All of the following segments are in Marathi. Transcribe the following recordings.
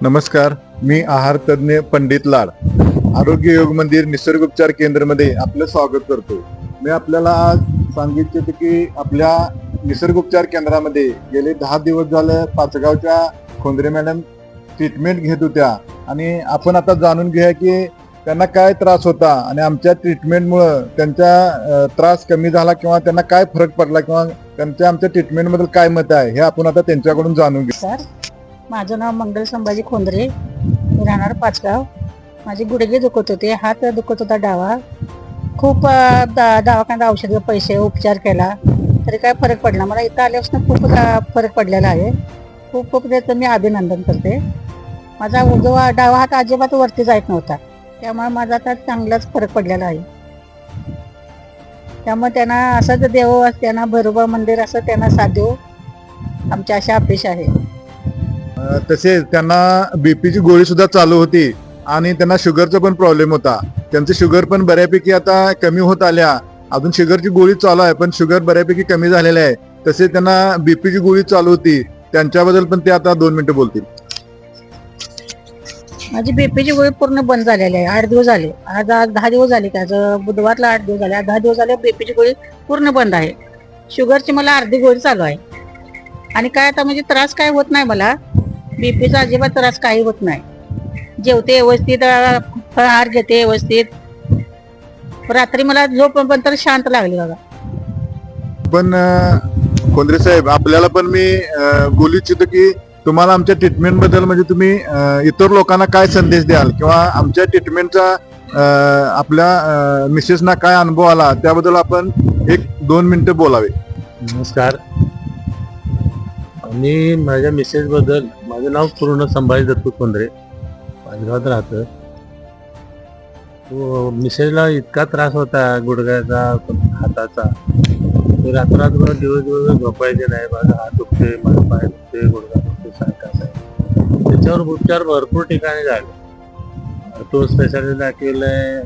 नमस्कार. मी आहार तज्ज्ञ पंडित लाड आरोग्य योग मंदिर निसर्गोपचार केंद्रामध्ये आपलं स्वागत करतो. मी आपल्याला आज सांगितले होते की आपल्या निसर्गोपचार केंद्रामध्ये गेले 10 दिवस झालं पाचगावच्या खोंद्रे मॅडम ट्रीटमेंट घेत होत्या आणि आपण आता जाणून घेऊया की त्यांना काय त्रास होता आणि आमच्या ट्रीटमेंटमुळं त्यांचा त्रास कमी झाला किंवा त्यांना काय फरक पडला किंवा आमच्या ट्रीटमेंटबद्दल काय मत आहे हे आपण आता त्यांच्याकडून जाणून घेऊ. सर, माझं नाव मंगल संभाजी खोंद्रे, मी राहणार पाचगाव. माझे गुडघे दुखत होते, हात दुखत होता डावा. खूप दवाखान्यात औषध पैसे उपचार केला तरी काय फरक पडला. मला इथं आल्यापासून खूप फरक पडलेला आहे. खूप खूप त्याचं मी अभिनंदन करते. माझा उजवा डावा हात अजिबात वरती जात नव्हता, त्यामुळे माझा आता चांगलाच फरक पडलेला आहे. त्यामुळे त्यांना असंच देव, त्यांना बरोबर मंदिर असं त्यांना साथ देऊ, आमची अशा अपेक्षा आहे. तसेच त्यांना बीपीची गोळी सुद्धा चालू होती आणि त्यांना शुगरचा पण प्रॉब्लेम होता. त्यांची शुगर पण बऱ्यापैकी आता कमी होत आल्या. अजून शुगरची गोळी चालू आहे पण शुगर बऱ्यापैकी कमी झालेली आहे. तसेच त्यांना बीपीची गोळी चालू होती, त्यांच्याबद्दल पण ते आता 2 मिनिटं बोलतील. माझी बीपीची गोळी पूर्ण बंद झालेली आहे. 8 दिवस झाले. आज 10 दिवस झाले. आज बुधवारला 8 दिवस झाले. 10 दिवस झाले बीपीची गोळी पूर्ण बंद आहे. शुगरची मला अर्धी गोळी चालू आहे आणि काय आता म्हणजे त्रास काय होत नाही. मला बीपीचा अजिबात त्रास काही होत नाही. जेवते व्यवस्थित, आहार घेते व्यवस्थित. रात्री मला झोप पण तर शांत लागली बघा. पण खोंद्रे साहेब, आपल्याला पण मी बोलू इच्छितो की तुम्हाला आमच्या ट्रीटमेंट बद्दल म्हणजे तुम्ही इतर लोकांना काय संदेश द्याल किंवा आमच्या ट्रीटमेंटचा आपल्या मिसेसना काय अनुभव आला त्याबद्दल आपण 1-2 मिनिटं बोलावे. नमस्कार. मी माझ्या मिसेस बद्दल, माझं नाव पूर्ण संभाजी दत्तू खोंद्रे, पाचगावात राहतं. तो मिसेसला इतका त्रास होता गुडघ्याचा, हाताचा, ते रात्ररात्र दिवस झोपायचे नाही. माझा हात दुखते, माझा पाय दुखते, गुडघा दुखते, सारखाच आहे. त्याच्यावर उपचार भरपूर ठिकाणी झाले. तो स्पेशालिस्ट दाखवलंय,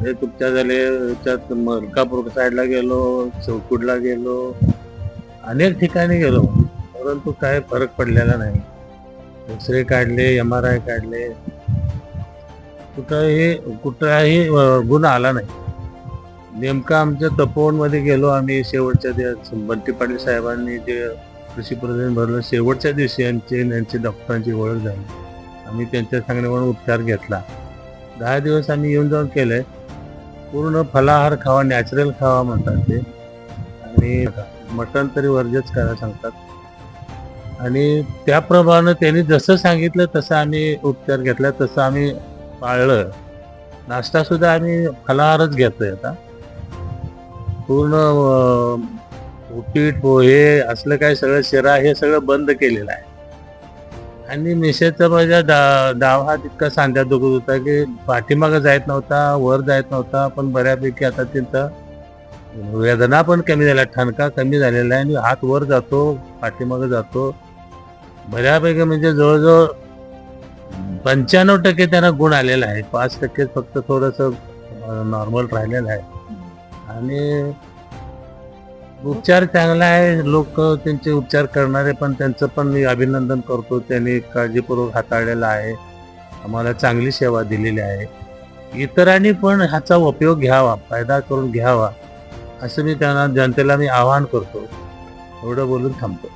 एक उपचार झाले. त्याच्यात मलकापूर साईडला गेलो, चौकुडला गेलो, अनेक ठिकाणी गेलो, परंतु काय फरक पडलेला नाही. एक्सरे काढले, MRI काढले, कुठलाही गुण आला नाही. नेमका आमच्या तपोवनमध्ये गेलो आम्ही शेवटच्या दिवस. बंटी पाटील साहेबांनी जे कृषी प्रदर्शन भरलं, शेवटच्या दिवशी यांची डॉक्टरांची ओळख झाली. आम्ही त्यांच्या सांगण्यावरून उपचार घेतला. 10 दिवस आम्ही येऊन जाऊन केलंय. पूर्ण फलाहार खावा, नॅचरल खावा म्हणतात ते, आणि मटण तरी वर्जच करायला सांगतात. आणि त्याप्रमाणे त्यांनी जसं सांगितलं तसं आम्ही उपचार घेतला, तसं आम्ही पाळलं. नाश्ता सुद्धा आम्ही फलाहारच घेतोय आता. पूर्ण उपीट, पोहे असलं काय सगळं, शिरा हे सगळं बंद केलेलं आहे. आणि मिसेसचा माझ्या डाव हात इतका सांध्यात दुखत होता की पाठीमागं जायत नव्हता, वर जायत नव्हता. पण बऱ्यापैकी आता तिथं वेदना पण कमी झाल्या, ठणका कमी झालेला आहे आणि हात वर जातो, पाठीमागं जातो. बऱ्यापैकी म्हणजे जवळजवळ 95% त्यांना गुण आलेला आहे. 5% फक्त थोडंसं नॉर्मल राहिलेलं आहे. आणि उपचार चांगला आहे. लोक त्यांचे उपचार करणारे पण, त्यांचं पण मी अभिनंदन करतो. त्यांनी काळजीपूर्वक हाताळलेलं आहे, आम्हाला चांगली सेवा दिलेली आहे. इतरांनी पण ह्याचा उपयोग घ्यावा, फायदा करून घ्यावा, असं मी त्यांना, जनतेला मी आवाहन करतो. एवढं बोलून थांबतो.